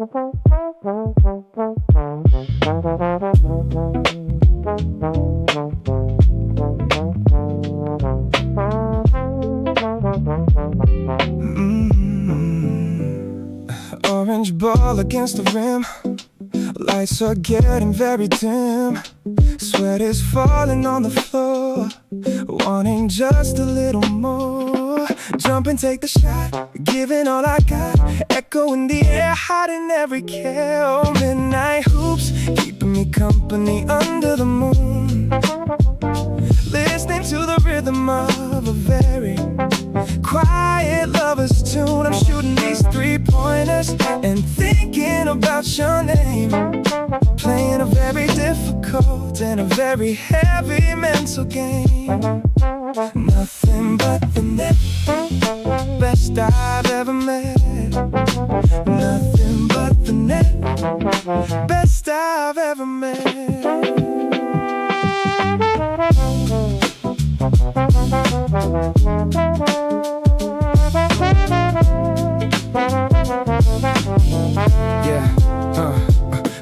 Orange ball against the rim, lights are getting very dim. Sweat is falling on the floor, wanting just a little more. Jump and take the shot, giving all I got. Echo in the air, hiding every care. Oh, midnight hoops, keeping me company under the moon. Listening to the rhythm of a very quiet lover's tune. I'm shooting these three-pointers and thinking about your name. Playing a very difficult and a very heavy mental game. Nothing but the net, best I've ever met. Nothing but the net, best I've ever met.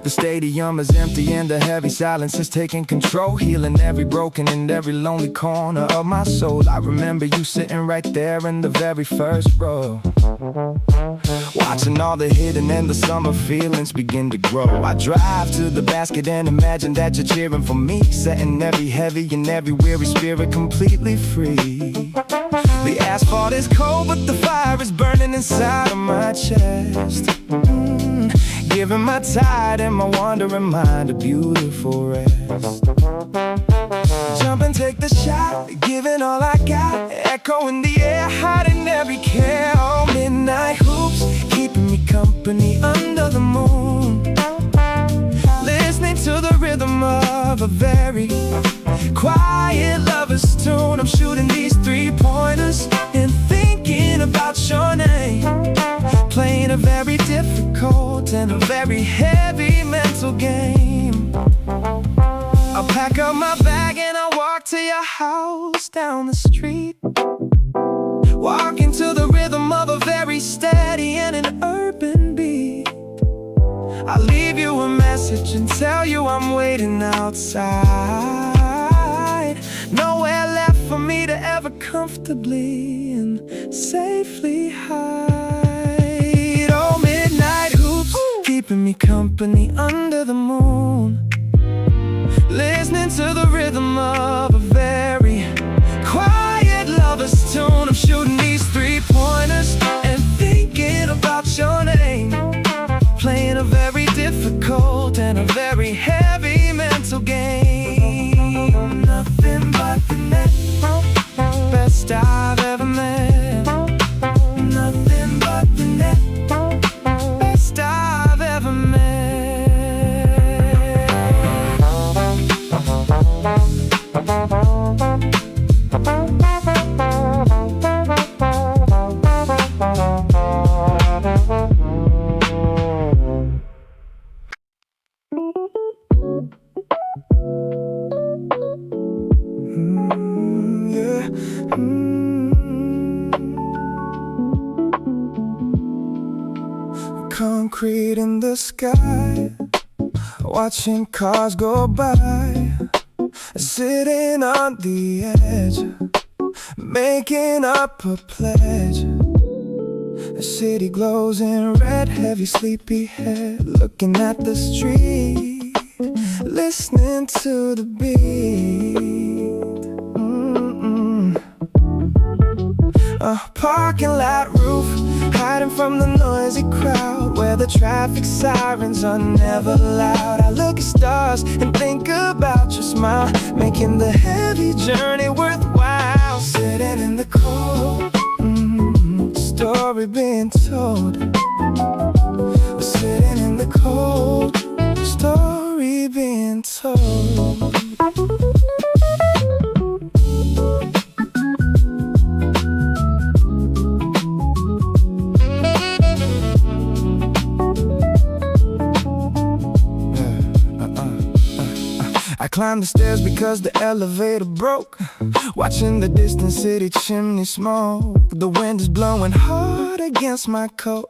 The stadium is empty and the heavy silence is taking control, healing every broken and every lonely corner of my soul. I remember you sitting right there in the very first row, watching all the hidden and the summer feelings begin to grow. I drive to the basket and imagine that you're cheering for me, setting every heavy and every weary spirit completely free. The asphalt is cold, but the fire is burning inside of my chest, giving my tired and my wandering mind a beautiful rest. Jump and take the shot, giving all I got. Echo in the air, hiding every care. Oh, midnight hoops, keeping me company under the moon. Listening to the rhythm of a very quiet lover's tune. I'm shooting these three-pointers and thinking about your name. Playing a very difficult and a very heavy mental game. I'll pack up my bag and I'll walk to your house down the street, walking to the rhythm of a very steady and an urban beat. I'll leave you a message and tell you I'm waiting outside. Nowhere left for me to ever comfortably and safely hide. Oh, midnight hoops, keeping me company under the moon. Listening to the rhythm of a very quiet lover's tune. I'm shooting these three-pointers and thinking about your name. Playing a very difficult and a very heavy mental game. Nothing but the net, best I've ever met. Nothing but the net, best I've ever met. Concrete in the sky, watching cars go by, sitting on the edge, making up a pledge. The city glows in red, heavy sleepy head, looking at the street, listening to the beat. A parking lot roof, hiding from the noisy crowd, where the traffic sirens are never loud. I look at stars and think about your smile, making the heavy journey worthwhile. Sitting in the cold, story being told. Sitting in the cold, story being told. I climbed the stairs because the elevator broke, watching the distant city chimney smoke. The wind is blowing hard against my coat,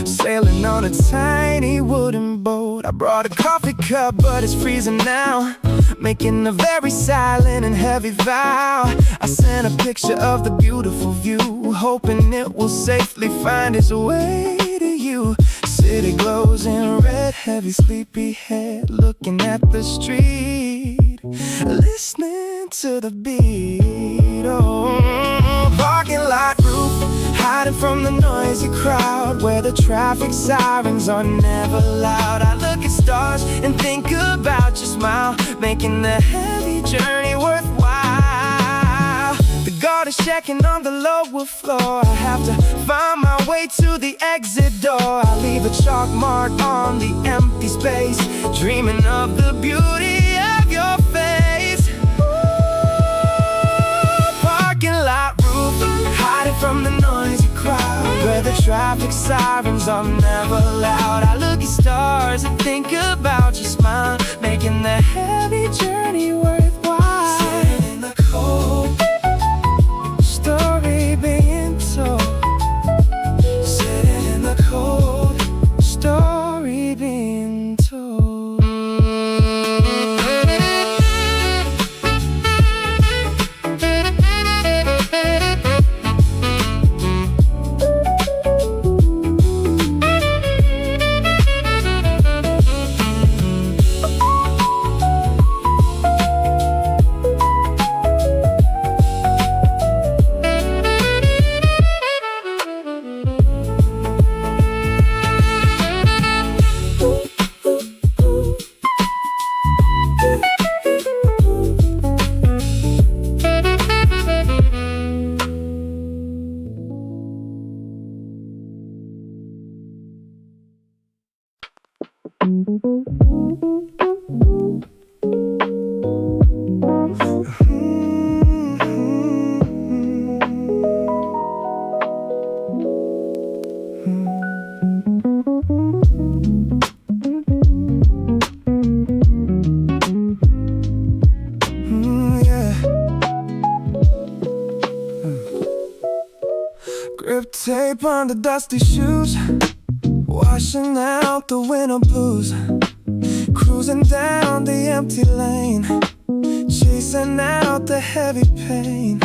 sailing on a tiny wooden boat. I brought a coffee cup, but it's freezing now, making a very silent and heavy vow. I sent a picture of the beautiful view, hoping it will safely find its way to you. City glows in red, heavy sleepy head, looking at the street, listening to the beat. Oh, parking lot roof, hiding from the noisy crowd, where the traffic sirens are never loud. I look at stars and think about your smile, making the heavy journey worthwhile. The guard is checking on the lower floor. I have to find my way to the exit door. I leave a chalk mark on the empty space, dreaming of the beauty of your face. Ooh, parking lot roof, hiding from the noisy crowd, where the traffic sirens are never loud. I look at stars and think about your smile, making the heavy journey worthwhile. Sitting in the cold, story being told. Sitting in the cold, story being told. Grip tape on the dusty shoes, washing out the winter blues. Cruising down the empty lane, chasing out the heavy pain.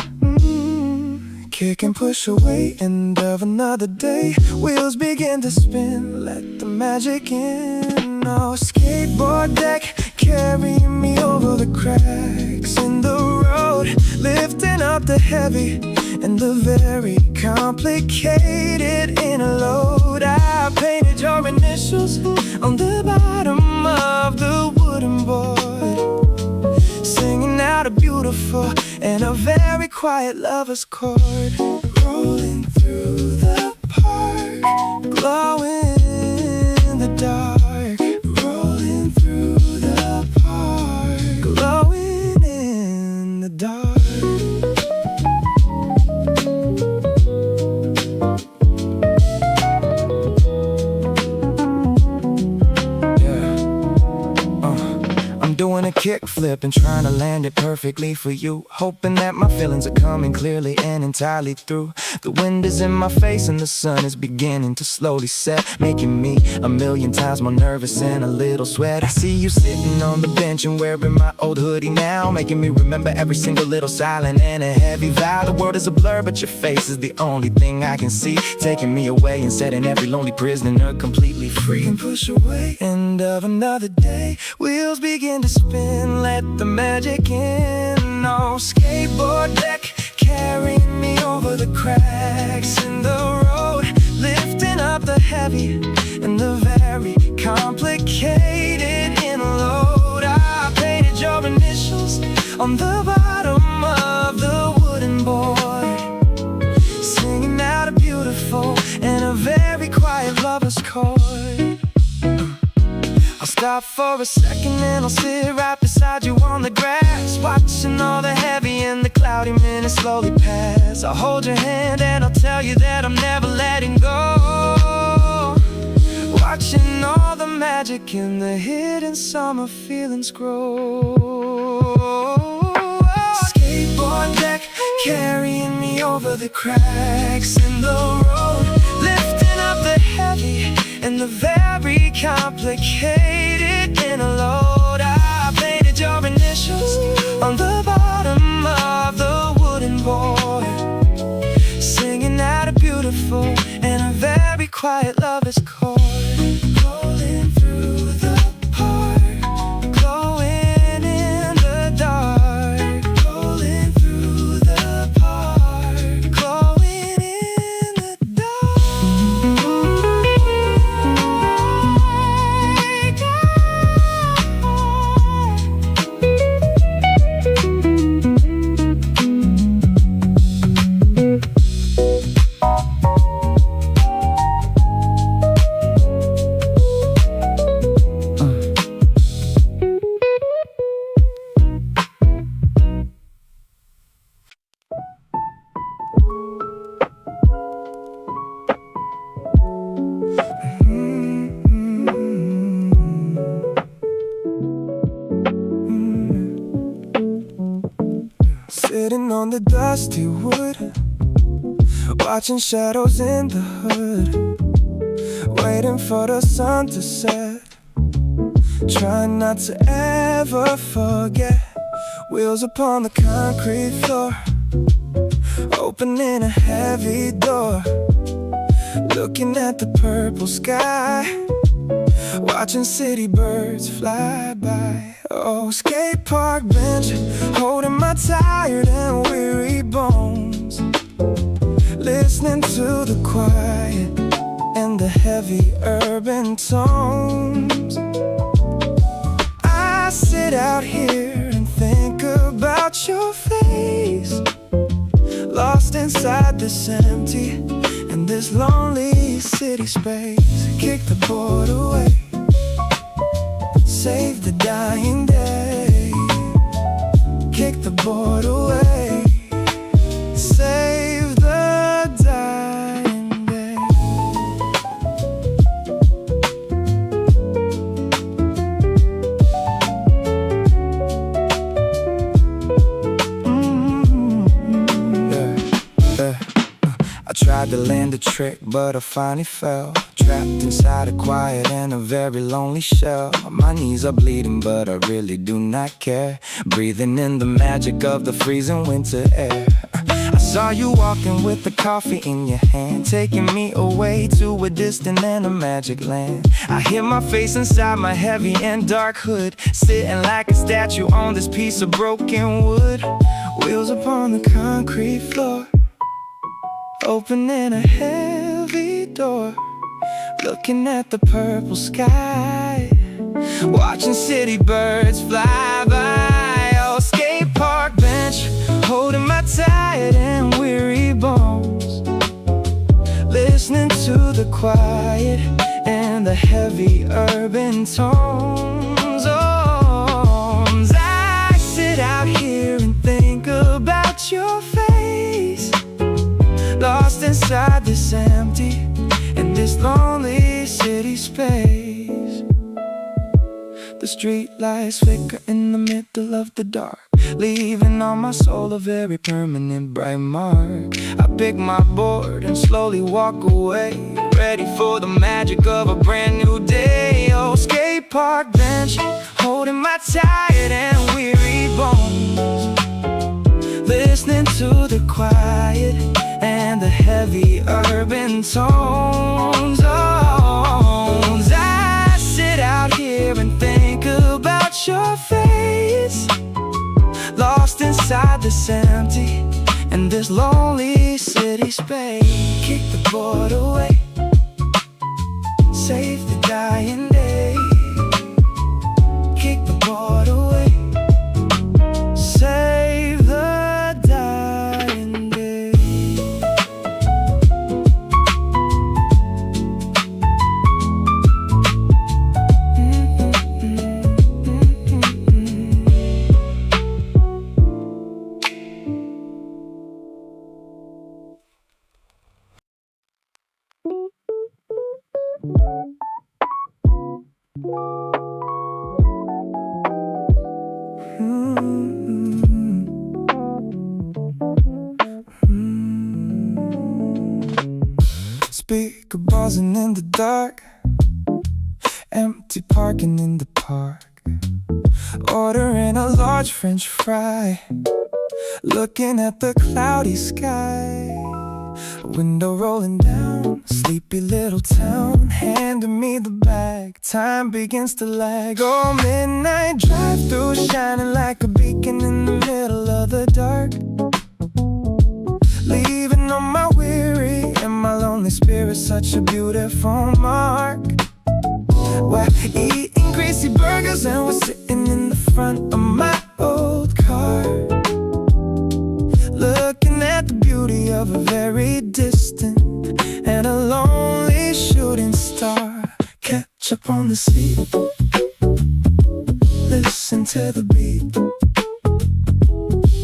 Kick and push away, end of another day. Wheels begin to spin, let the magic in. Oh, skateboard deck, carry me over the cracks in the road, lifting up the heavy and the very complicated in a load. I painted your initials on the bottom of the wooden board, singing out a beautiful and a very quiet lover's chord. Rolling through the park, glowing in the dark. Rolling through the park, glowing in the dark. Doing a kickflip and trying to land it perfectly for you, hoping that my feelings are coming clearly and entirely through. The wind is in my face and the sun is beginning to slowly set, making me a million times more nervous and a little sweat. I see you sitting on the bench and wearing my old hoodie now, making me remember every single little silent and a heavy vow. The world is a blur but your face is the only thing I can see, taking me away and setting every lonely prisoner completely free. And push away, end of another day. Wheels begin to spin, let the magic in. Oh, skateboard deck, carry me over the cracks in the road, lifting up the heavy and the very complicated in a load. I painted your initials on the bottom of the wooden board, singing out a beautiful and a very quiet lover's chord. I'll stop for a second and I'll sit right beside you on the grass, watching all the heavy and the cloudy minutes slowly pass. I'll hold your hand and I'll tell you that I'm never letting go, watching all the magic in the hidden summer feelings grow. Skateboard deck carrying me over the cracks in the road, lifting up the heavy and the very complicated in a load. I painted your initials on the bottom of the wooden board, singing out a beautiful and a very quiet lover's chord. Rolling through the park, glowing in the dark. Rolling through the park, glowing in the sitting on the dusty wood, watching shadows in the hood, waiting for the sun to set, trying not to ever forget. Wheels upon the concrete floor, opening a heavy door, looking at the purple sky, watching city birds fly by. Oh, skate park bench, holding my tired and weary bones, listening to the quiet and the heavy urban tones. I sit out here and think about your face, lost inside this empty and this lonely city space. Kick the board away, save the dying day. Kick the board away, save the dying day. I tried to land a trick, but I finally fell, trapped inside a quiet and a very lonely shell. My knees are bleeding, but I really do not care, breathing in the magic of the freezing winter air. I saw you walking with the coffee in your hand, taking me away to a distant and a magic land. I hear my face inside my heavy and dark hood, sitting like a statue on this piece of broken wood. Wheels upon the concrete floor, opening a heavy door, looking at the purple sky, watching city birds fly by. Oh, skate park bench, holding my tired and weary bones, listening to the quiet and the heavy urban tones. Oh, I sit out here and think about your face, lost inside this empty and this lonely city space. The street lights flicker in the middle of the dark, leaving on my soul a very permanent bright mark. I pick my board and slowly walk away, ready for the magic of a brand new day. Oh, skate park bench, holding my tired and weary bones, listening to the quiet and the heavy urban tones. Oh, I sit out here and think about your face, lost inside this empty and this lonely city space. Kick the board away, save the dying day. Kick the board away, save the dying day. pausing in the dark, empty parking in the park, ordering a large French fry, looking at the cloudy sky. Window rolling down, sleepy little town, handing me the bag, time begins to lag. Oh, midnight drive-through, shining like a beacon in the middle of the dark, leaving on my weary and my lonely spirit such a beautiful mark. We're eating greasy burgers and we're sitting in the front of my old car, looking at the beauty of a very distant and a lonely shooting star. Catch up on the seat, listen to the beat.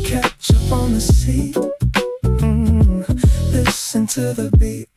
Catch up on the seat, listen to the beat.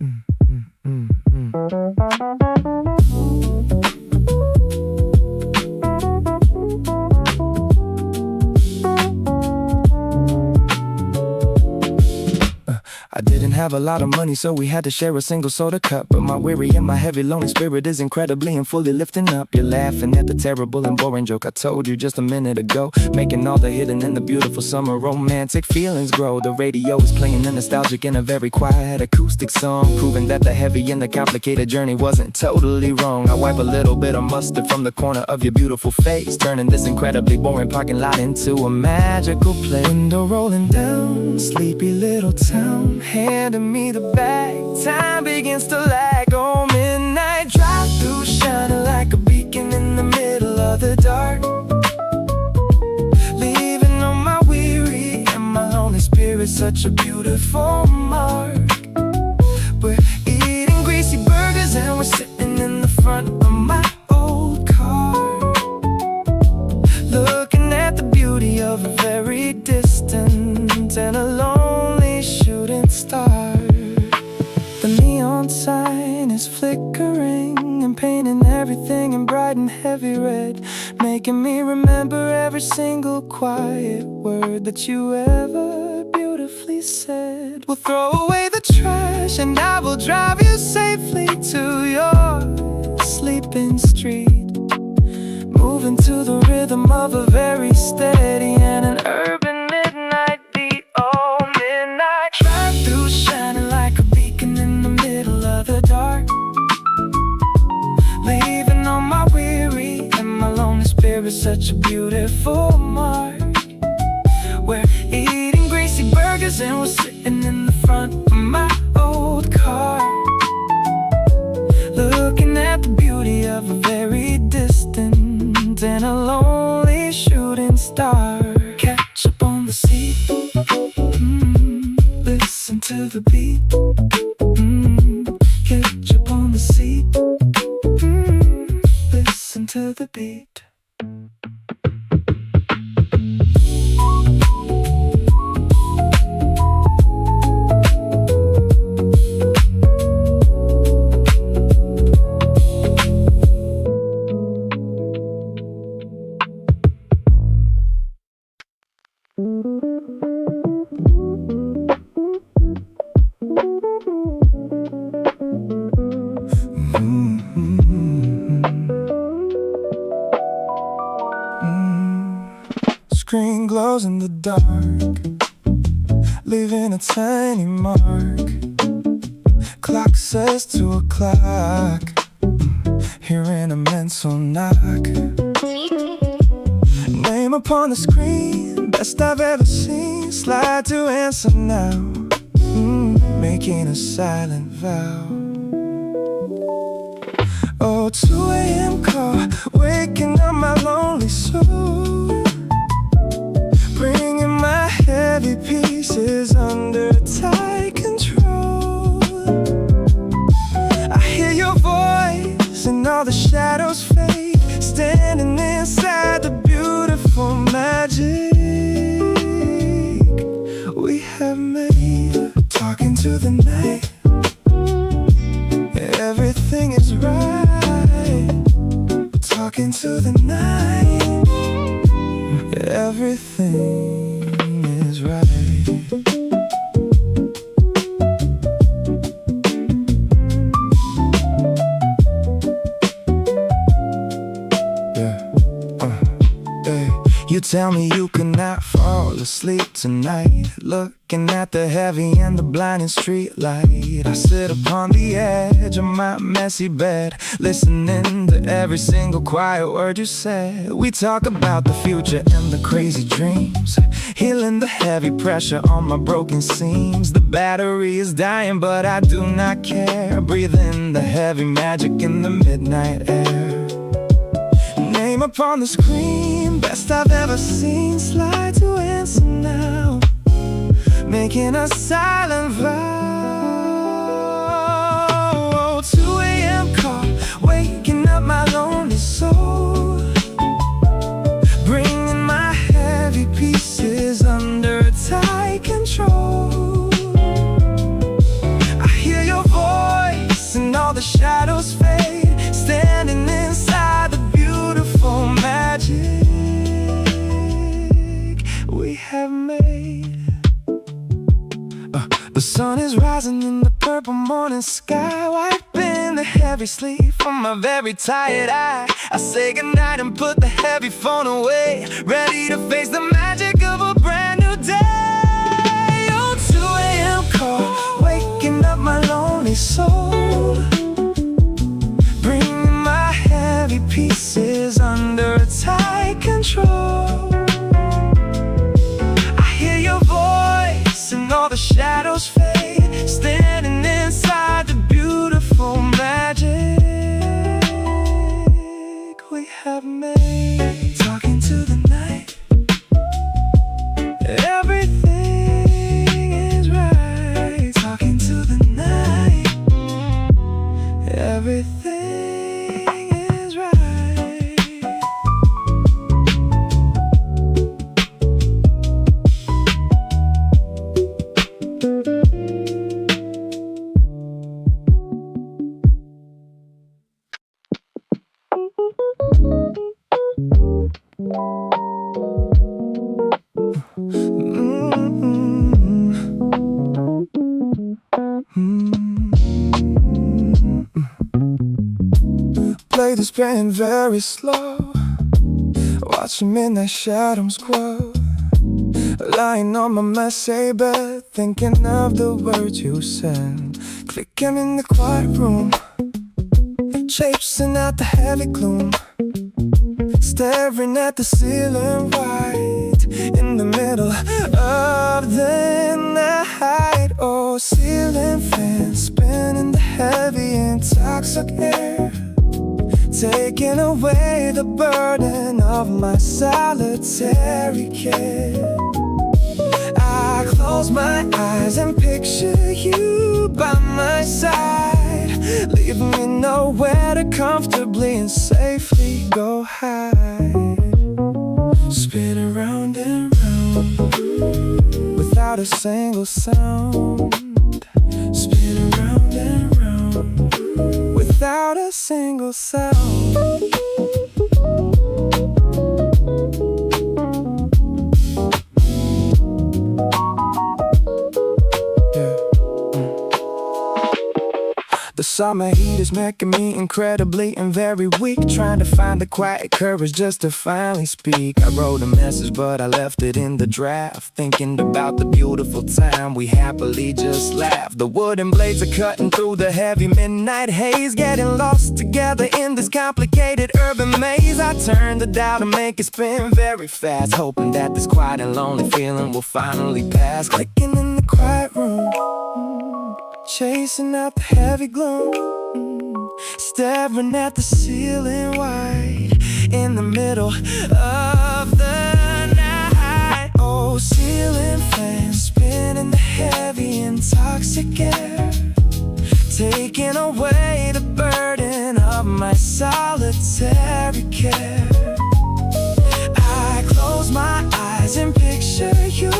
I didn't have a lot of money, so we had to share a single soda cup. But my weary and my heavy lonely spirit is incredibly and fully lifting up. You're laughing at the terrible and boring joke I told you just a minute ago, making all the hidden and the beautiful summer romantic feelings grow. The radio is playing a nostalgic and a very quiet acoustic song, proving that the heavy and the complicated journey wasn't totally wrong. I wipe a little bit of mustard from the corner of your beautiful face, turning this incredibly boring parking lot into a magical place. Window rolling down, sleepy little town, handing me the bag, time begins to lag. Oh, midnight drive-through, shining like a beacon in the middle of the dark, leaving on my weary and my lonely spirit such a beautiful mark. We're eating greasy burgers and we're sitting in the front of my old car, looking at the beauty of a very distant and a lonely shooting star. The neon sign is flickering and painting everything in bright and heavy red, making me remember every single quiet word that you ever beautifully said. We'll throw away the trash and I will drive you safely to your sleeping street, moving to the rhythm of a very steady and an urban midnight beat. Oh, midnight drive-through, shining like a beacon in the middle of the dark, leaving on my weary and my lonely spirit such a beautiful mark. We're eating greasy burgers and we're sitting in the front of my old car, looking at the beauty of a very distant and a lonely shooting star. Catch up on the seat, listen to the beat. Catch up on the seat, listen to the beat. Screen glows in the dark, leaving a tiny mark. Clock says 2 o'clock, hearing a mental knock. Name upon the screen, best I've ever seen. Slide to answer now, making a silent vow. Oh, 2 a.m. call, waking up my lonely soul, bringing my heavy pieces under tight control. I hear your voice and all the shadows fade, standing inside the beautiful magic we have made. Talking to the night, everything is right. Talking to the night, everything is right. You tell me you cannot fall asleep tonight, looking at the heavy and the blinding street light. I sit upon the edge of my messy bed, listening to every single quiet word you said. We talk about the future and the crazy dreams, healing the heavy pressure on my broken seams. The battery is dying, but I do not care. Breathing the heavy magic in the midnight air. Name upon the screen, best I've ever seen. Slide to answer now, making a silent vow. 2 a.m. call, waking up my lonely soul, bringing my heavy pieces under tight control. I hear your voice and all the shadows fade, standing inside the beautiful magic we have made. The sun is rising in the purple morning sky, wiping the heavy sleep from my very tired eye. I say goodnight and put the heavy phone away, ready to face the magic of a brand new day. 2 a.m. call, waking up my lonely soul, bringing my heavy pieces under tight control. I hear your voice and all the shadows fade, standing inside the beautiful magic we have made. Talking to the night, everything is right. Talking to the night, everything is right. Play this band very slow, watch the midnight shadows grow. Lying on my messy bed, thinking of the words you said. Clicking in the quiet room, chasing out the heavy gloom, staring at the ceiling white in the middle of the night. Oh, ceiling fan spinning the heavy and toxic air, taking away the burden of my solitary care. I close my eyes and picture you by my side, leaving me nowhere to comfortably and safely go hide. Spin around and round without a single sound. Spin around and round without a single sound. The summer heat is making me incredibly and very weak, trying to find the quiet courage just to finally speak. I wrote a message but I left it in the draft, thinking about the beautiful time we happily just laughed. The wooden blades are cutting through the heavy midnight haze, getting lost together in this complicated urban maze. I turn the dial to make it spin very fast, hoping that this quiet and lonely feeling will finally pass. Clicking in the quiet room, chasing out the heavy gloom, staring at the ceiling white in the middle of the night. Oh, ceiling fan spinning the heavy and toxic air, taking away the burden of my solitary care. I close my eyes and picture you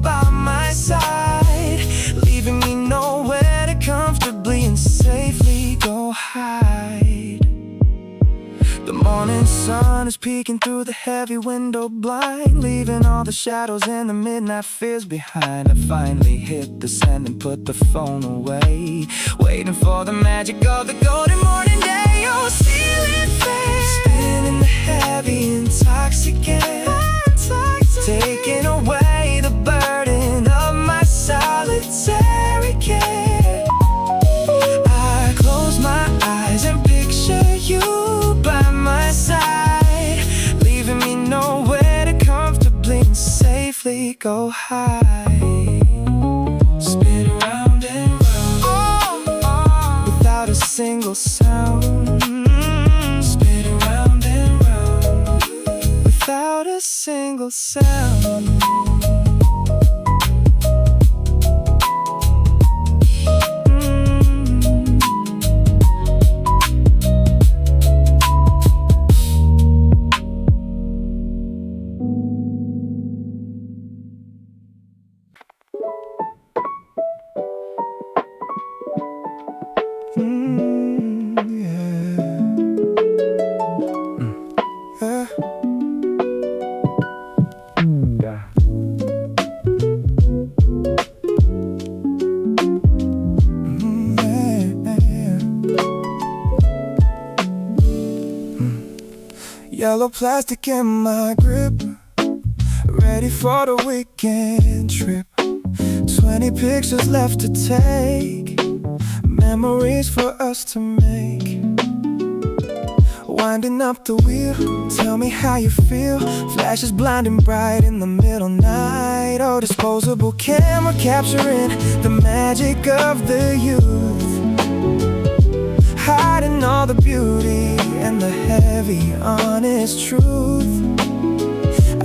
by my side, leaving me nowhere to comfortably and safely go hide. The morning sun is peeking through the heavy window blind, leaving all the shadows and the midnight fears behind. I finally hit the send and put the phone away, waiting for the magic of the golden morning day. Oh, ceiling fan spinning the heavy and toxic air, effortlessly go high. Spin round and round without a single sound. Spin round and round without a single sound. Yellow plastic in my grip, ready for the weekend trip. 20 pictures left to take, memories for us to make. Winding up the wheel, tell me how you feel. Flashes blinding bright in the middle night. Oh, disposable camera capturing the magic of the youth, hiding all the beauty and the heavy, honest truth.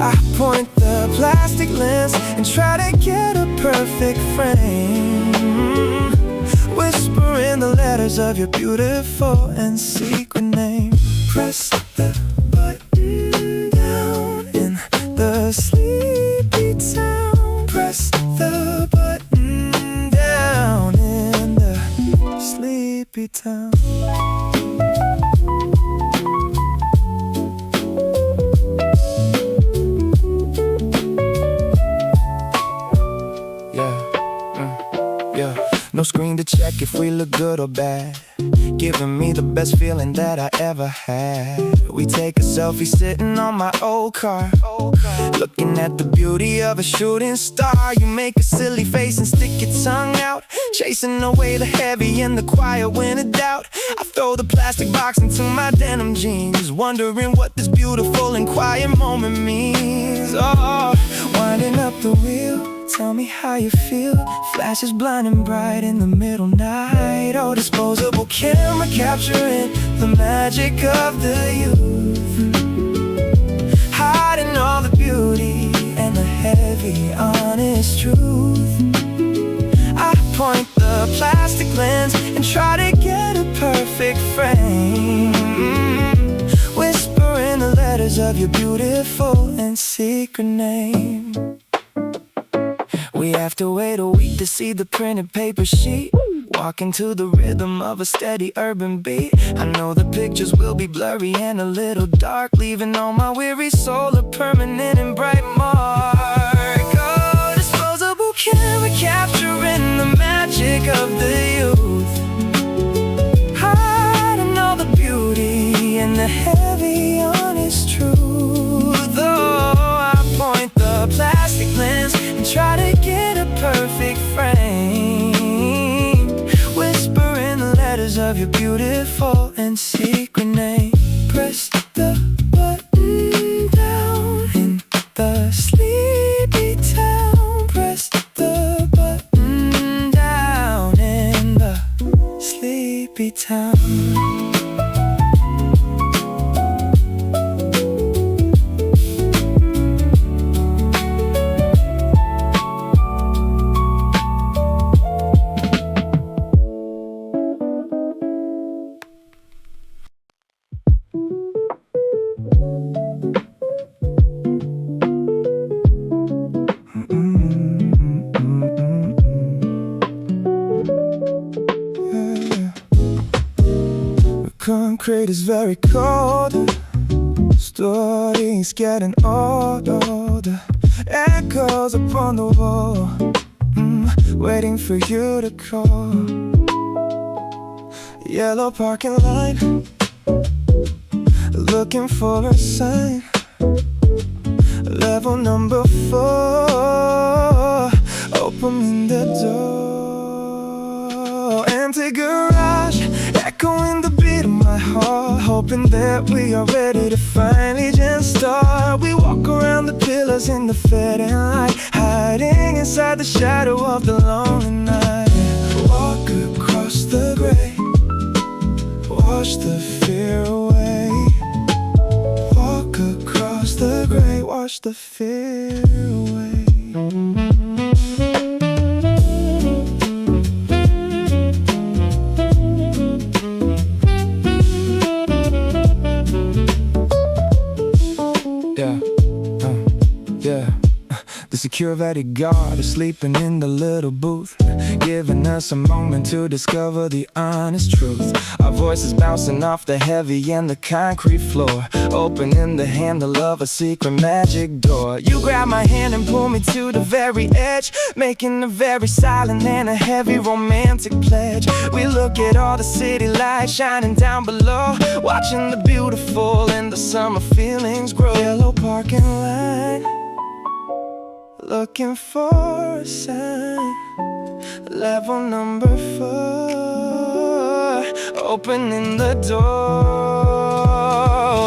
I point the plastic lens and try to get a perfect frame, whispering the letters of your beautiful and secret name. Press the button down in the sleepy town. Press the button down in the sleepy town. No screen to check if we look good or bad, giving me the best feeling that I ever had. We take a selfie sitting on my old car, looking at the beauty of a shooting star. You make a silly face and stick your tongue out, chasing away the heavy and the quiet when in doubt. I throw the plastic box into my denim jeans, wondering what this beautiful and quiet moment means. Oh, winding up the wheel, tell me how you feel. Flashes blinding bright in the middle night. Oh, disposable camera capturing the magic of the youth, hiding all the beauty and the heavy, honest truth. I point the plastic lens and try to get a perfect frame, whispering the letters of your beautiful and secret name. We have to wait a week to see the printed paper sheet, walking to the rhythm of a steady urban beat. I know the pictures will be blurry and a little dark, leaving on my weary soul a permanent and bright mark. Oh, disposable camera capturing the magic of the youth, hiding all the beauty and the heavy, honest truth. Oh, I point the plastic lens and try to get a perfect frame, whispering the letters of your beautiful and secret name. Press the button down in the sleepy town. Press the button down in the sleepy town. Concrete is very cold, stories getting older, echoes upon the wall, waiting for you to call. Yellow parking lot, looking for a sign. Level number 4, opening the door. Empty garage, echoing the beat of my heart. hoping that we are ready to finally just start. We walk around the pillars in the fading light, hiding inside the shadow of the lonely night. Walk across the gray, wash the fear away. Walk across the gray, wash the fear away. The security guard is sleeping in the little booth, giving us a moment to discover the honest truth. Our voices bouncing off the heavy and the concrete floor, opening the handle of a secret magic door. You grab my hand and pull me to the very edge, making a very silent and a heavy romantic pledge. We look at all the city lights shining down below, watching the beautiful and the summer feelings grow. Yellow parking lot, looking for a sign. Level number 4, opening the door.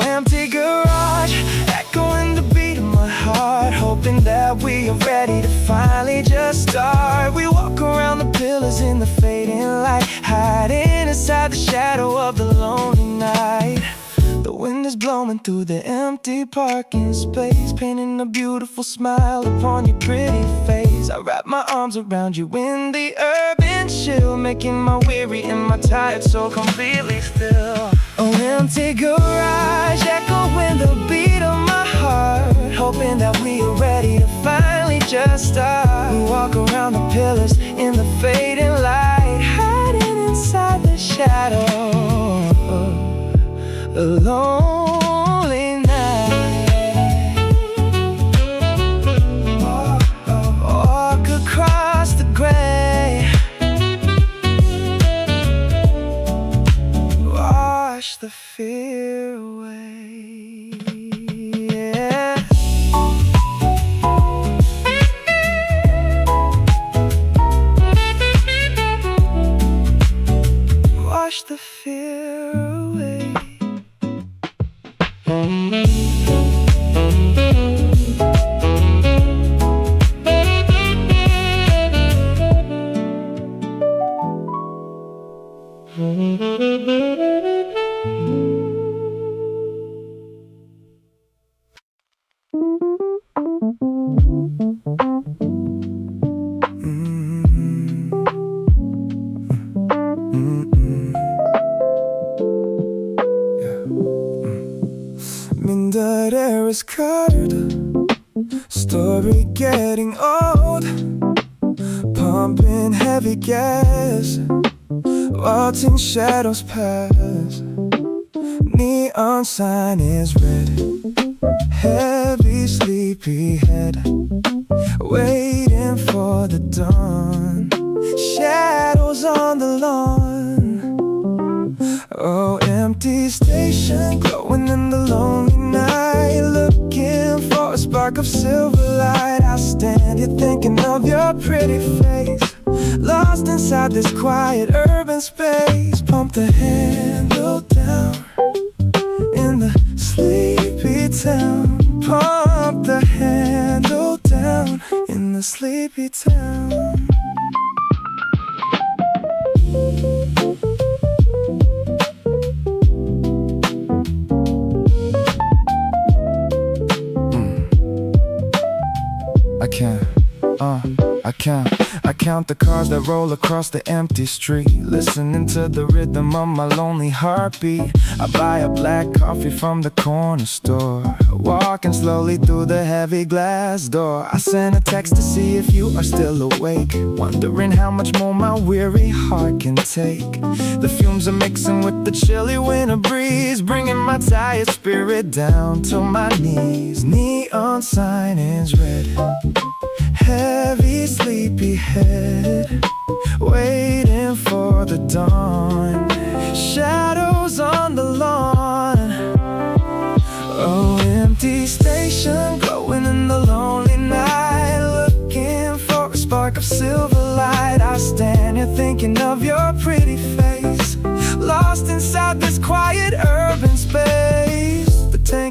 Empty garage, echoing the beat of my heart, hoping that we are ready to finally just start. We walk around the pillars in the fading light, hiding inside the shadow of the lonely night. The wind is blowing through the empty parking space, painting a beautiful smile upon your pretty face. I wrap my arms around you in the urban chill, making my weary and my tired soul completely still. Oh, empty garage, echoing the beat of my heart, hoping that we are ready to finally just start. We walk around the pillars in the fading light, hiding inside the shadow. A lonely night. Walk across the gray, wash the fear away. Yeah. Wash the fear away. Midnight air is covered, story getting old, pumping heavy gas, watching shadows pass. Neon sign is red, heavy sleepy head, waiting for the dawn. Shadows on the lawn. Oh, empty station glowing in the lonely night, looking for a spark of silver light. I stand here thinking of your pretty face, lost inside this quiet urban space. Pump the handle down in the sleepy town. Pump the handle down in the sleepy town. I count the cars that roll across the empty street, listening to the rhythm of my lonely heartbeat. I buy a black coffee from the corner store, walking slowly through the heavy glass door. I send a text to see if you are still awake, wondering how much more my weary heart can take. The fumes are mixing with the chilly winter breeze, bringing my tired spirit down to my knees. Neon sign is red, heavy sleepy head, waiting for the dawn. Shadows on the lawn. Oh, empty station glowing in the lonely night, looking for a spark of silver light. I stand here thinking of your pretty face, lost inside this quiet urban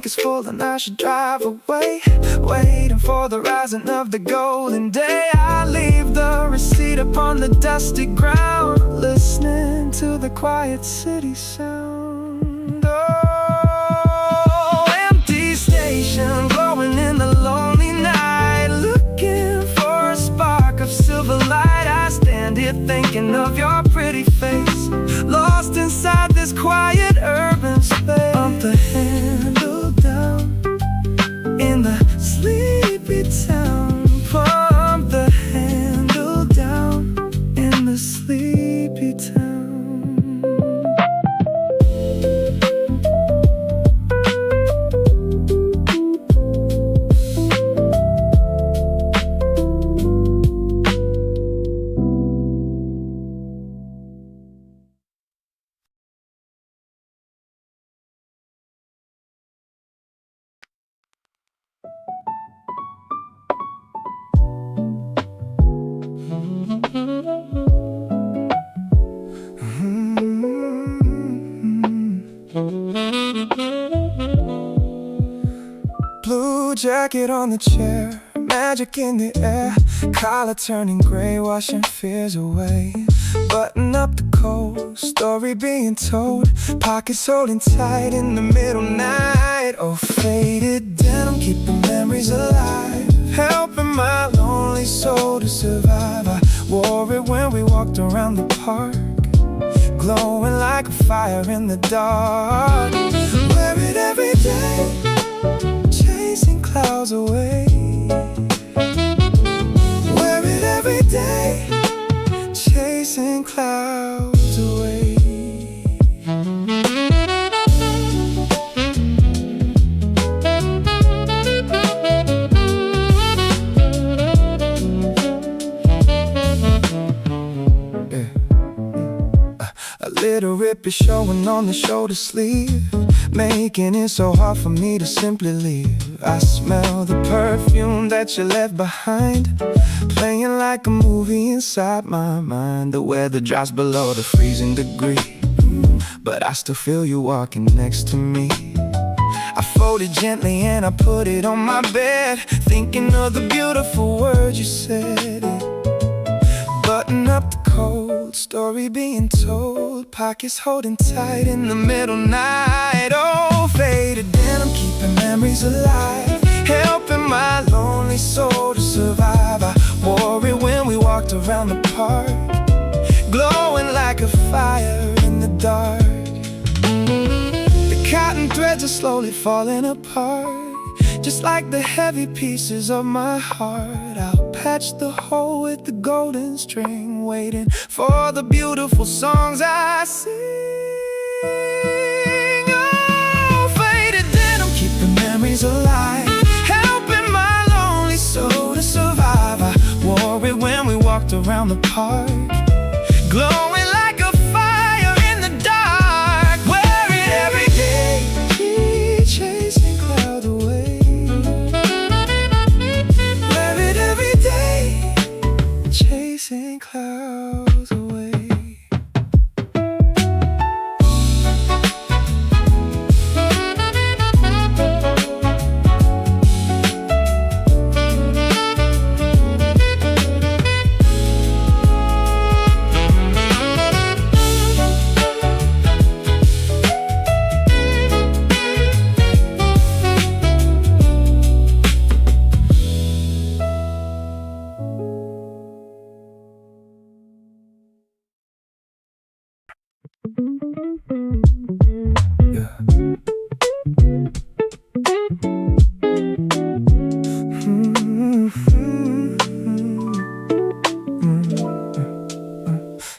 tank is full and I should drive away, waiting for the rising of the golden day. I leave the receipt upon the dusty ground, listening to the quiet city sound. Oh, empty station glowing in the lonely night, looking for a spark of silver light. I stand here thinking of your pretty face, lost inside this quiet urban space. Pump the handle down in the sleepy town. Pump the handle down in the sleepy town. Blue jacket on the chair, magic in the air, collar turning gray, washing fears away. Button up the coat, story being told, pockets holding tight in the middle night. Oh, faded denim, keeping memories alive, helping my lonely soul to survive. I wore it when we walked around the park, glowing like a fire in the dark. Wear it every day, chasing clouds away. Wear it every day, chasing clouds away. A little rip is showing on the shoulder sleeve, making it so hard for me to simply leave. I smell the perfume that you left behind, playing like a movie inside my mind. The weather drops below the freezing degree, but I still feel you walking next to me. I fold it gently and I put it on my bed, thinking of the beautiful words you said. Button up the coat, story being told, pockets holding tight in the middle night. Oh, faded denim, keeping memories alive, helping my lonely soul to survive. I wore it when we walked around the park, glowing like a fire in the dark. The cotton threads are slowly falling apart, just like the heavy pieces of my heart. I'll patch the hole with the golden string, waiting for the beautiful songs I sing. Oh, faded denim, keeping memories alive, helping my lonely soul to survive. I wore it when we walked around the park, glowing like a fire in the dark. Wear it every day, chasing clouds away. Wear it every day, chasing clouds away.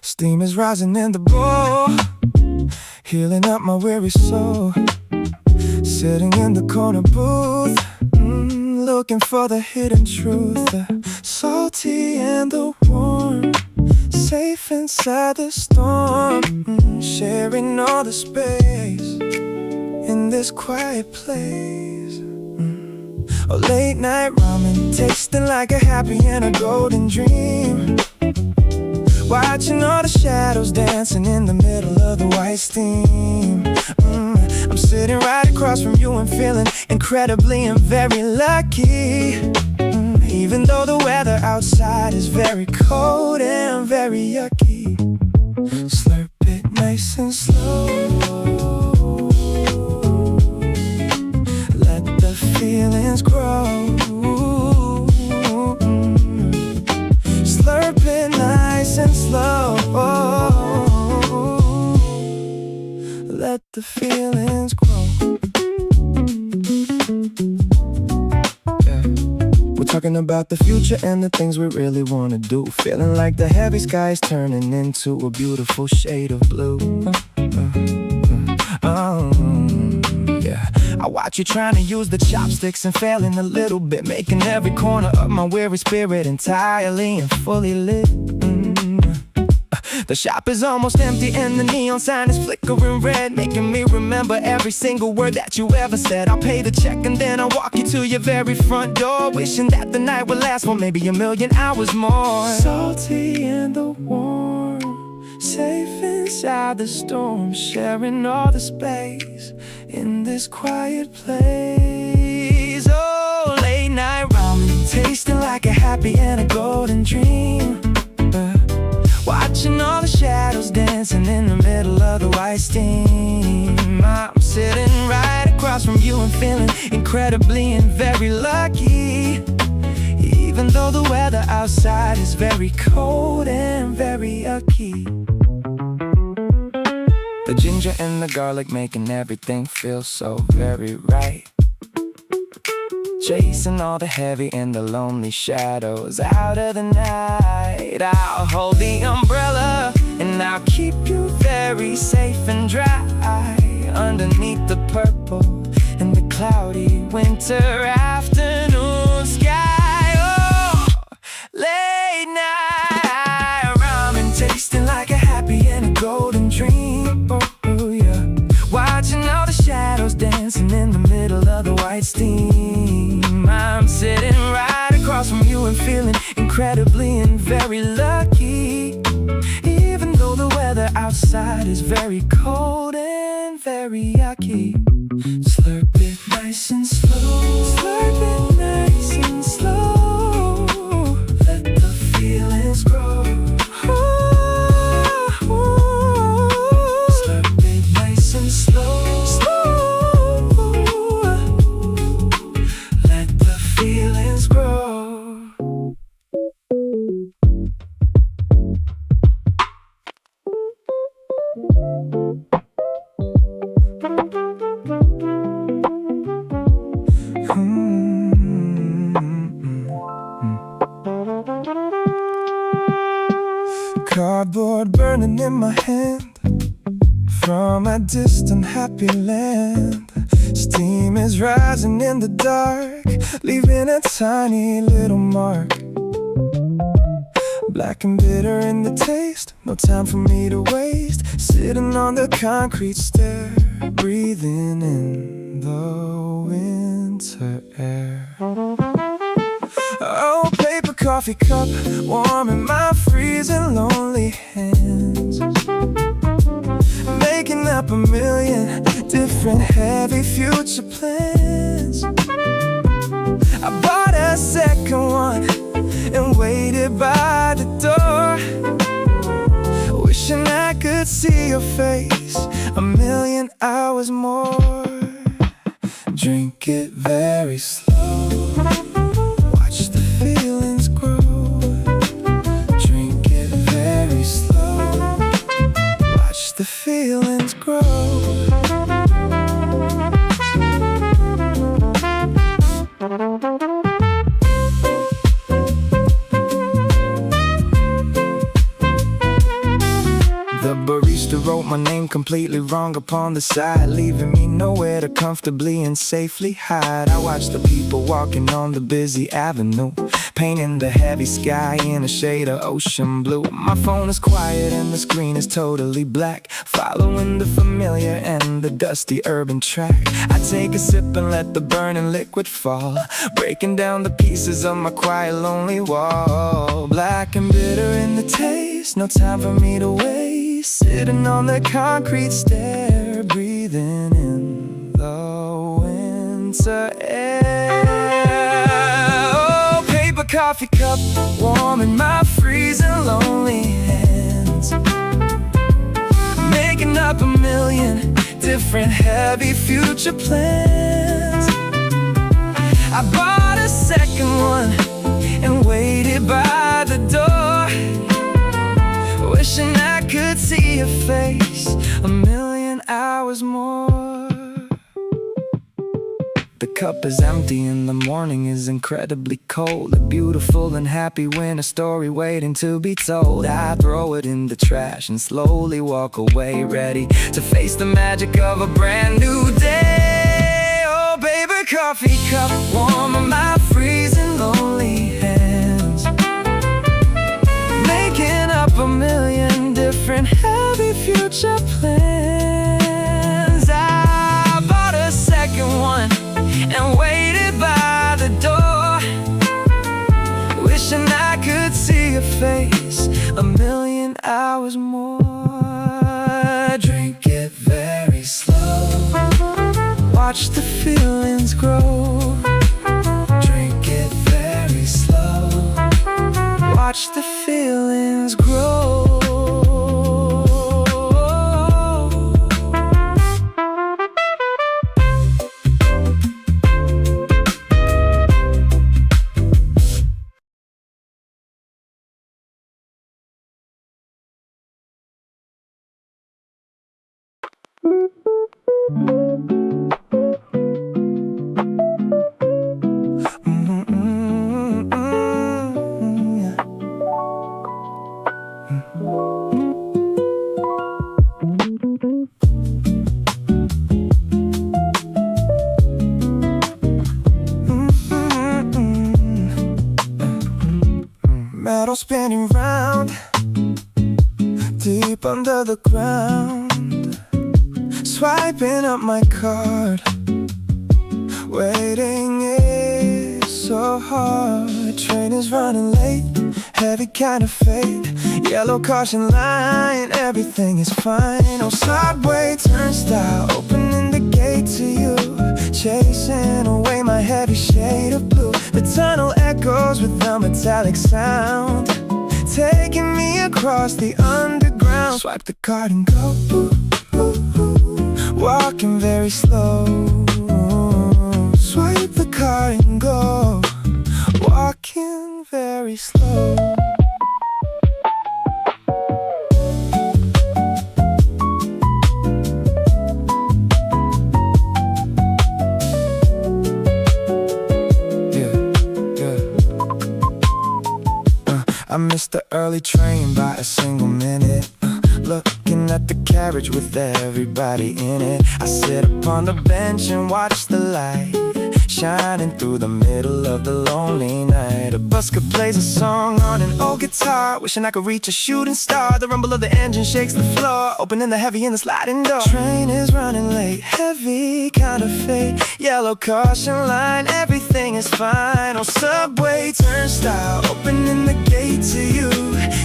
Steam is rising in the bowl, healing up my weary soul. Sitting in the corner booth, looking for the hidden truth, the salty and the warm, safe inside the storm, sharing all the space in this quiet place. Oh, late night ramen, tasting like a happy and a golden dream, watching all the shadows dancing in the middle of the white steam. I'm sitting right across from you and feeling incredibly and very lucky. Even though the weather outside is very cold and very yucky. Slurp it nice and slow. Let the feelings grow. Slurp it nice and slow. Let the feelings grow. Talking about the future and the things we really wanna do. Feeling like the heavy sky is turning into a beautiful shade of blue. Yeah. I watch you trying to use the chopsticks and failing a little bit, making every corner of my weary spirit entirely and fully lit. The shop is almost empty and the neon sign is flickering red, making me remember every single word that you ever said. I'll pay the check and then I'll walk you to your very front door, wishing that the night would last for maybe 1,000,000 hours more. Salty in the warm, safe inside the storm, sharing all the space in this quiet place. Oh, late night ramen, tasting like a happy and a golden dream. Watching all the shadows dancing in the middle of the white steam. I'm sitting right across from you and feeling incredibly and very lucky. Even though the weather outside is very cold and very yucky. The ginger and the garlic making everything feel so very right. Chasing all the heavy and the lonely shadows out of the night. I'll hold the umbrella and I'll keep you very safe and dry underneath the purple and the cloudy winter afternoon sky. Oh, late night ramen, tasting like a happy and a golden dream. Oh yeah. Watching all the shadows dancing in the middle of the white steam. I'm sitting right across from you and feeling incredibly and very lucky. Even though the weather outside is very cold and very yucky. Slurp it nice and slow. Slurp it nice and slow. Let the feelings grow. Slurp it nice and slow. Feelings grow. Cardboard burning in my hand from a distant happy land. Steam is rising in the dark, leaving a tiny little mark. Black and bitter in the taste, no time for me to waste. Sitting on the concrete stair, breathing in the winter air. Oh, paper coffee cup, warm in my freezing lonely hands. Making up 1,000,000 different heavy future plans. I bought a second one and waited by the door, wishing I could see your face 1,000,000 hours more. Drink it very slow. Watch the feelings grow. Drink it very slow. Watch the feelings grow. The barista wrote my name completely wrong upon the side, leaving me nowhere to comfortably and safely hide. I watch the people walking on the busy avenue, painting the heavy sky in a shade of ocean blue. My phone is quiet and the screen is totally black, following the familiar and the dusty urban track. I take a sip and let the burning liquid fall, breaking down the pieces of my quiet lonely wall. Black and bitter in the taste, no time for me to waste. Sitting on the concrete stair, breathing in winter air. Oh, paper coffee cup, warm in my freezing lonely hands, making up a million different heavy future plans. I bought a second one and waited by the door, wishing I could see your face a million hours more. The cup is empty and the morning is incredibly cold. A beautiful and happy winter story waiting to be told. I throw it in the trash and slowly walk away, ready to face the magic of a brand new day. Oh, baby, coffee cup, warm in my freezing lonely hands, making up a million different heavy future plans. I bought a second one and waited by the door, wishing I could see your face a million hours more. Drink it very slow, watch the feelings grow. Drink it very slow, watch the feelings grow. Metal spinning round deep under the ground, swiping up my card, waiting is so hard. Train is running late, heavy kind of fate, yellow caution line, everything is fine. Oh, subway turnstile, opening the gate to you, chasing away my heavy shade of blue. The tunnel echoes with a metallic sound, taking me across the underground. Swipe the card and go, ooh, ooh, ooh. Walking very slow. Swipe the card and go, walking very slow. I missed the early train by a single minute, looking at the carriage with everybody in it. I sit upon the bench and watch the light shining through the middle of the lonely night. A busker plays a song on an old guitar, wishing I could reach a shooting star. The rumble of the engine shakes the floor, opening the heavy and the sliding door. Train is running late, heavy kind of fate, yellow caution line, everything is fine. Oh, subway turnstile, opening the gate to you,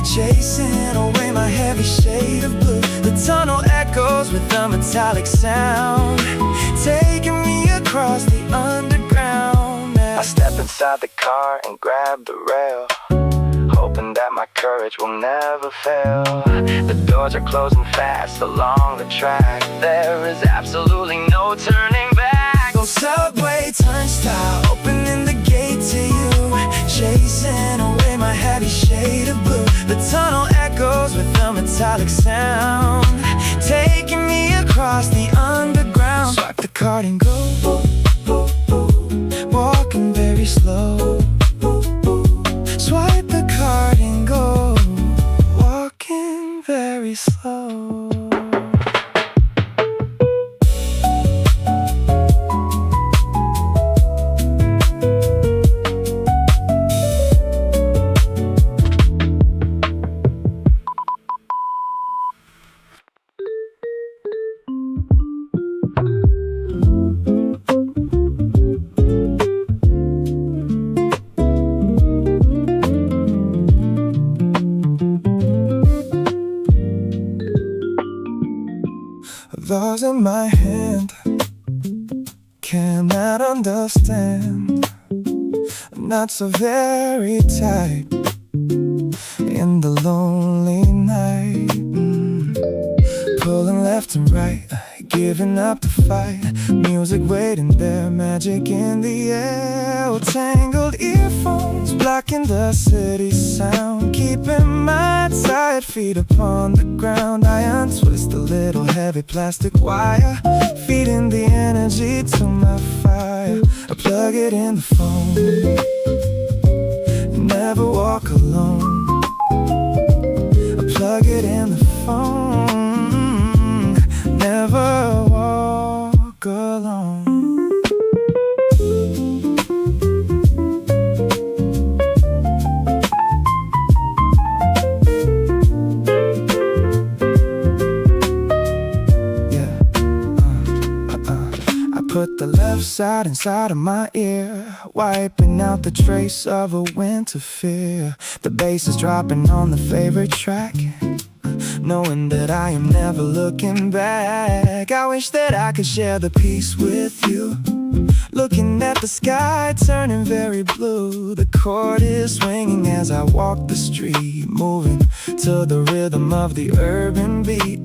chasing away my heavy shade of blue. The tunnel echoes with a metallic sound, taking me across the underground. I step inside the car and grab the rail, hoping that my courage will never fail. The doors are closing fast along the track, there is absolutely no turning back. Oh, subway turnstile, opening the gate to you, chasing away my heavy shade of blue. The tunnel echoes with a metallic sound, taking me across the underground. Swipe the card and go, walking very slow. Swipe the card and go, walking very slow. cannot understand. Not so very tight in the lonely night. Pulling left and right, giving up the fight. Music waiting there, magic in the air. Oh, tangled earphones blocking the city sound, keeping my tired feet upon the ground. I untwist a little heavy plastic wire, feeding the energy to my fire. I plug it in the phone, never walk alone. I plug it in the phone, never walk alone. Put the left side inside of my ear, wiping out the trace of a winter fear. The bass is dropping on the favorite track, knowing that I am never looking back. I wish that I could share the peace with you, looking at the sky turning very blue. The chord is swinging as I walk the street, moving to the rhythm of the urban beat.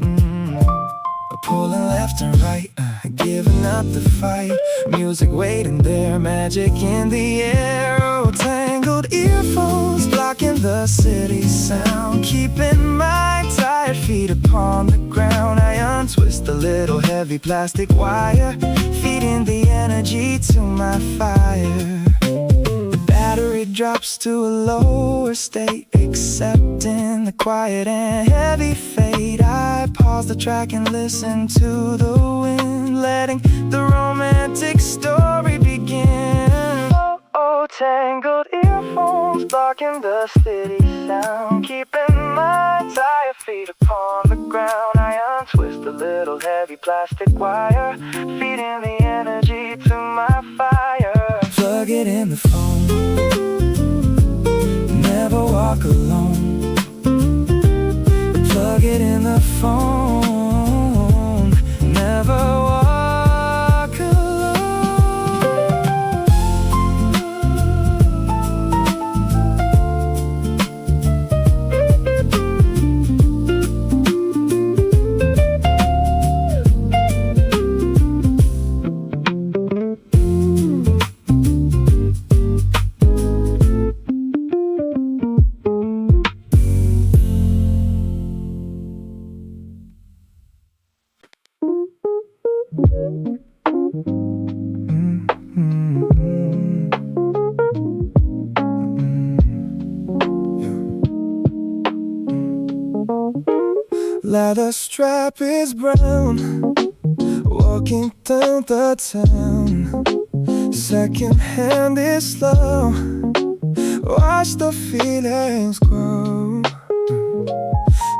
Pulling left and right, giving up the fight. Music waiting there, magic in the air. Oh, tangled earphones blocking the city sound, keeping my tired feet upon the ground. I untwist a little heavy plastic wire, feeding the energy to my fire. The battery drops to a lower state, accepting the quiet and heavy fade. I pause the track and listen to the wind, letting the romantic story begin. Oh, oh, tangled earphones blocking the city sound, keeping my tired feet upon the ground. I untwist a little heavy plastic wire, feeding the energy to my fire. Plug it in the phone, never walk alone. Plug it in the phone, never walk alone. Leather strap is brown, walking through the town. Second hand is slow, watch the feelings grow.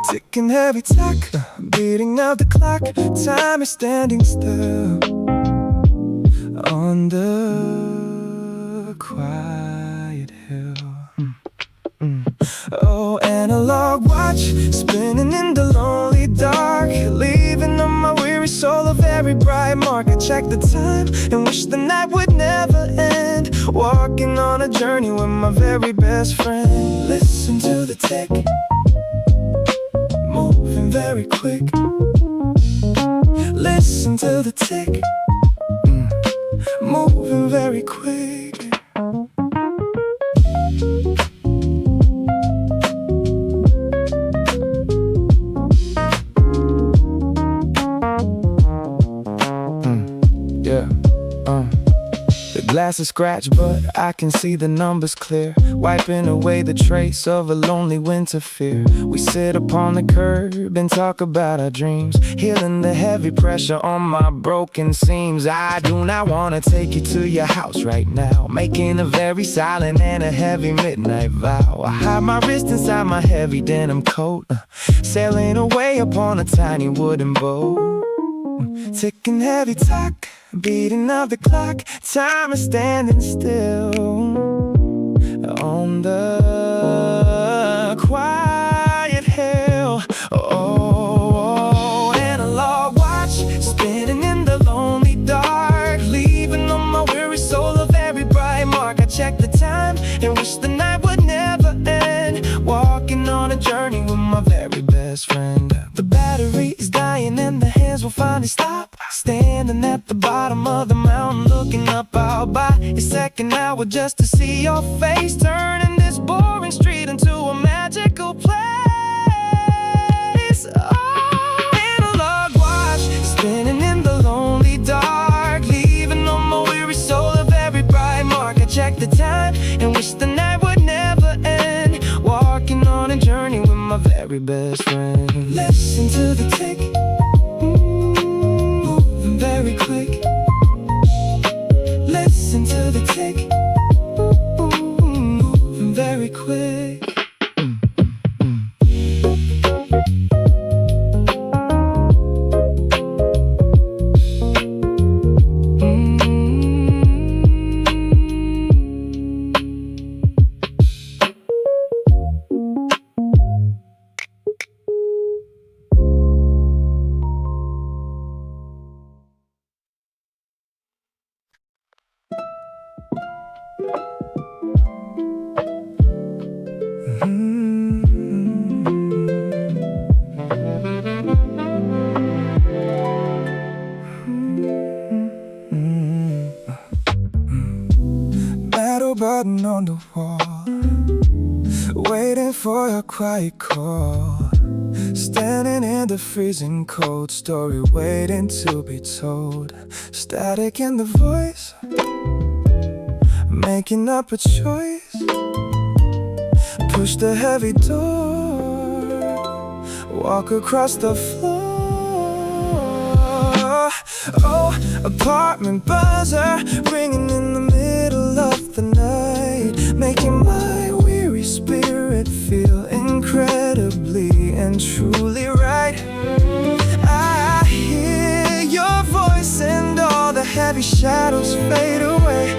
Ticking heavy tack, beating out the clock. Time is standing still on the quiet hill. Oh, analog watch, spinning in the lonely dark, leaving on my weary soul a very bright mark. I check the time and wish the night would never end, walking on a journey with my very best friend. Listen to the tick, moving very quick. Listen to the tick, moving very quick. The glass is scratched, but I can see the numbers clear, wiping away the trace of a lonely winter fear. We sit upon the curb and talk about our dreams, healing the heavy pressure on my broken seams. I do not want to take you to your house right now, making a very silent and a heavy midnight vow. I hide my wrist inside my heavy denim coat, sailing away upon a tiny wooden boat. Ticking heavy tack, beating of the clock. Time is standing still on the quiet hill. Oh, analog watch, spinning in the lonely dark, leaving stop out by your second hour just to see your face, turning this boring street into a magical place. Oh, analog watch spinning in the lonely dark, leaving on my weary soul a very bright mark. I check the time and wish the night would never end, walking on a journey with my very best friend. Listen to the tick, moving very quick. Listen to the tick, moving very quick. Metal button on the wall, waiting for a quiet call. Standing in the freezing cold, story waiting to be told. Static in the voice, making up a choice. Push the heavy door, walk across the floor. Oh, apartment buzzer ringing in the middle of the night, making my weary spirit feel incredibly and truly right. I hear your voice and all the heavy shadows fade away,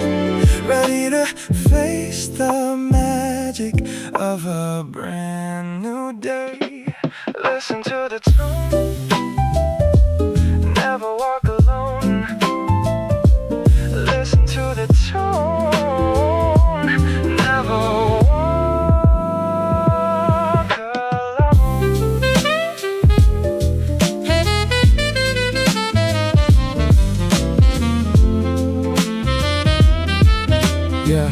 ready to face the magic of a brand new day. Listen to the tone, never walk alone. Listen to the tone, never walk alone. Yeah,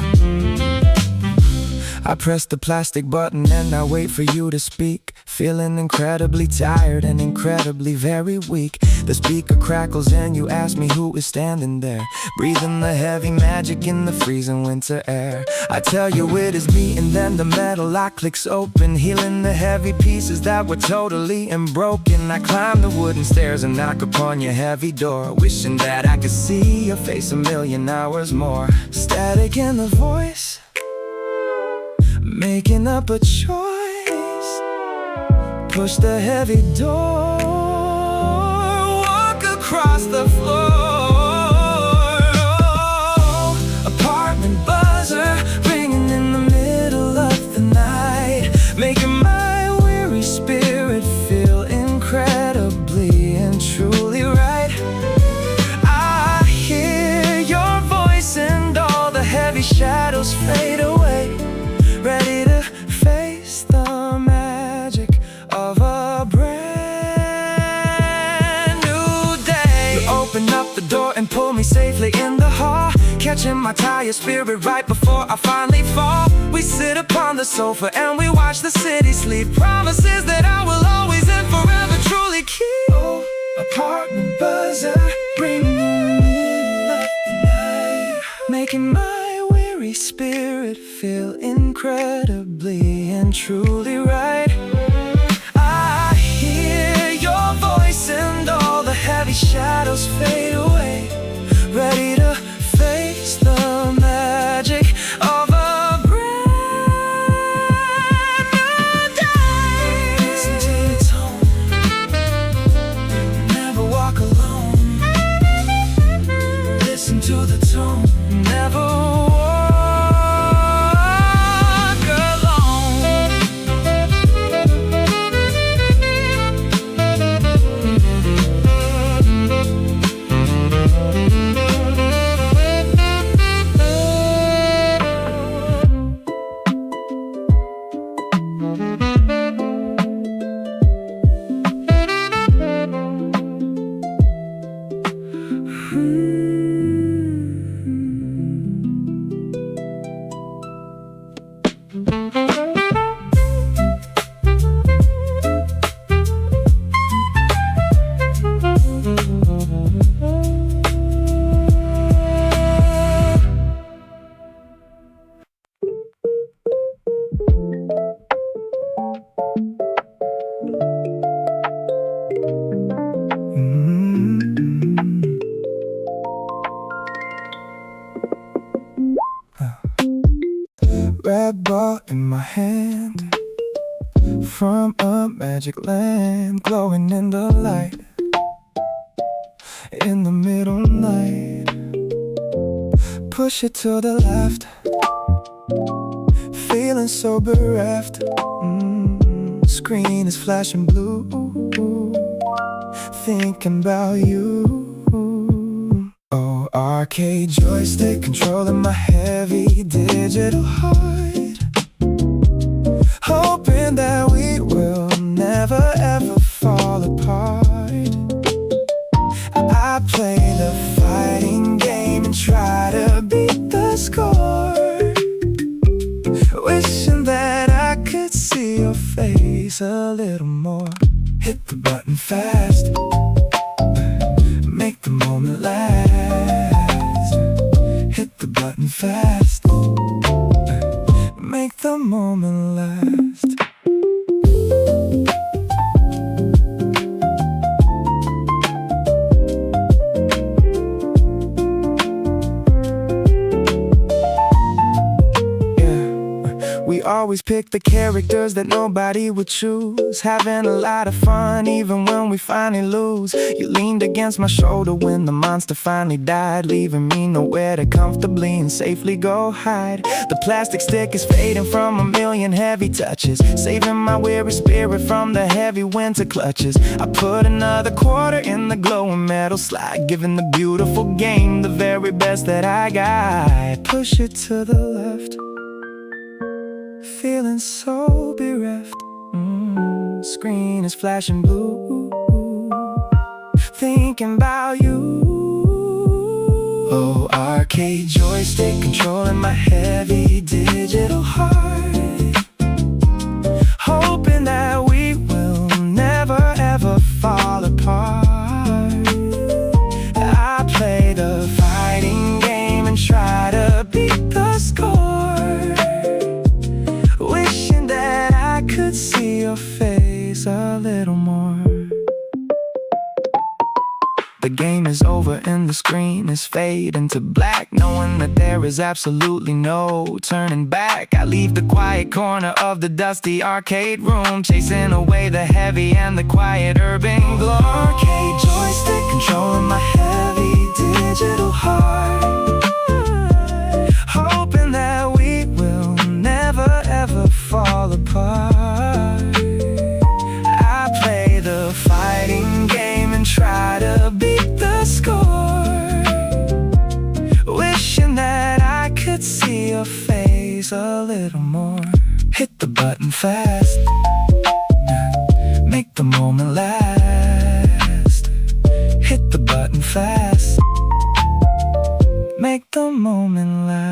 I press the plastic button and I wait for you to speak. Feeling incredibly tired and incredibly very weak. The speaker crackles and you ask me who is standing there, breathing the heavy magic in the freezing winter air. I tell you it is me, and then the metal lock clicks open, healing the heavy pieces that were totally broken. I climb the wooden stairs and knock upon your heavy door, wishing that I could see your face a million hours more. Static in the voice, making up a choice. Push the heavy door, walk across the floor. Oh, apartment buzzer ringing in the middle of the night, making my weary spirit feel incredibly and truly right. I hear your voice and all the heavy shadows fade away, ready to face the magic of a brand new day. You open up the door and pull me safely in the hall, catching my tired spirit right before I finally fall. We sit upon the sofa and we watch the city sleep, promises that I will always and forever truly keep. Oh, apartment buzzer ringing in the middle of the night, making my weary spirit feel incredibly and truly right. I hear your voice and all the heavy shadows fade away, ready to face the magic of a brand new day. Listen to the tone, never walk alone. Listen to the tone, never walk alone. red ball in my hand, from a magic land, glowing in the light, in the middle night. Push it to the left, feeling so bereft. Screen is flashing blue, thinking about you. Oh, arcade joystick controlling my heavy digital heart, hoping that we will never ever fall apart. I play the fighting game and try to beat the score, wishing that I could see your face a little more. Hit the button fast, make the moment last. Hit the button fast, make the moment last. We always pick the characters that nobody would choose, having a lot of fun even when we finally lose. You leaned against my shoulder when the monster finally died, leaving me nowhere to comfortably and safely go hide. The plastic stick is fading from a million heavy touches, saving my weary spirit from the heavy winter clutches. I put another quarter in the glowing metal slide, giving the beautiful game the very best that I got. Push it to the left, feeling so bereft. Screen is flashing blue, thinking about you. Oh, arcade joystick controlling my heavy digital heart, hoping that we will never ever fall apart. I play the fighting game and try to beat the score, wishing that I could see your face a little more. The game is over and the screen is fading to black, knowing that there is absolutely no turning back. I leave the quiet corner of the dusty arcade room, chasing away the heavy and the quiet urban glow. Arcade joystick controlling my heavy digital heart, hoping that we will never ever fall apart. I play the fighting game and try to beat the score, wishing that I could see your face a little more. Hit the button fast, make the moment last. Hit the button fast, make the moment last.